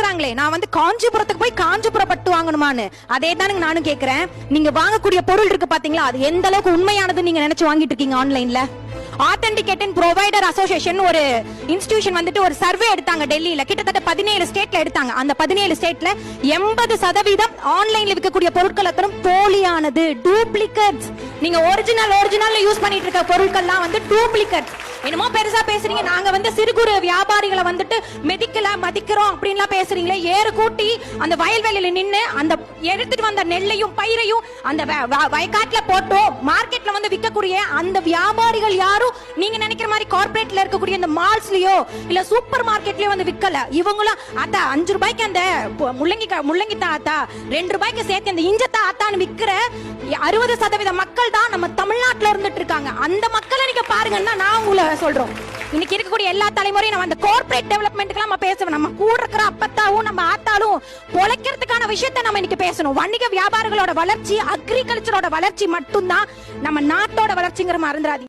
பேசுறாங்களே, நான் வந்து காஞ்சிபுரத்துக்கு போய் காஞ்சிபுரம் பட்டு வாங்கணுமான்னு, அதே தானுங்க நானும் கேக்குறேன். நீங்க வாங்கக்கூடிய பொருள் இருக்கு பாத்தீங்களா, அது எந்த அளவுக்கு உண்மையானது நீங்க நினைச்சு வாங்கிட்டு இருக்கீங்க ஆன்லைன்ல? ஆத்தென்டிகேட் ப்ரொவைடர் அசோசியேஷன் ஒரு இன்ஸ்டிடியூஷன் வந்துட்டு ஒரு சர்வே எடுத்தாங்க டெல்லியில, கிட்டத்தட்ட 17 ஸ்டேட்ல எடுத்தாங்க. அந்த 17 ஸ்டேட்ல 80% ஆன்லைன்ல விற்கக்கூடிய பொருட்கள் அத்தனை போலியானது, டூப்ளிகேட்ஸ். நீங்க ஒரிஜினல் யூஸ் பண்ணிட்டு இருக்க பொருட்கள்லாம் வந்து டூப்ளிகேட்ஸ். என்னமோ பெருசா பேசுறீங்க, நாங்க வந்து சிறு குறு வியாபாரிகளை வந்துட்டு மதிக்கிறோம் அப்படின்லாம் பேசுறீங்களே. ஏறு கூட்டி அந்த வயல்வெளியில நின்று அந்த எடுத்துட்டு வந்த நெல்லையும் பயிரையும் அந்த வயக்காட்டுல போட்டோம் மார்க்கெட்ல வந்து விற்கக்கூடிய அந்த வியாபாரிகள் யாரும் நீங்க நினைக்கிற மாதிரி கார்பரேட்ல இருக்கக்கூடிய இந்த மால்ஸ்லயோ இல்ல சூப்பர் மார்க்கெட்லயோ வந்து விற்கல. இவங்களும் அத்தா 5 ரூபாய்க்கு அந்த முள்ளங்கி ஆத்தா, 2 ரூபாய்க்கு சேர்த்து அந்த இஞ்சத்தா ஆத்தான்னு விற்கிற 60% மக்கள் தான் நம்ம தமிழ்நாட்டுல இருந்துட்டு இருக்காங்க. அந்த மக்களை நீங்க பாருங்கன்னா நான் உங்களை சொல்றோம். இன்னைக்கு இருக்கக்கூடிய எல்லா தலைமுறையும் நம்ம அந்த கார்பரேட் டெவலப்மெண்ட்க்கு நம்ம பேசணும். நம்ம கூட இருக்கிற அப்பத்தாவும் நம்ம ஆத்தாலும் பொழைக்கிறதுக்கான விஷயத்தை நம்ம இன்னைக்கு பேசணும். வணிக வியாபாரிகளோட வளர்ச்சி, அக்ரிகல்ச்சரோட வளர்ச்சி மட்டும்தான் நம்ம நாட்டோட வளர்ச்சிங்கிற மறந்துடாதீங்க.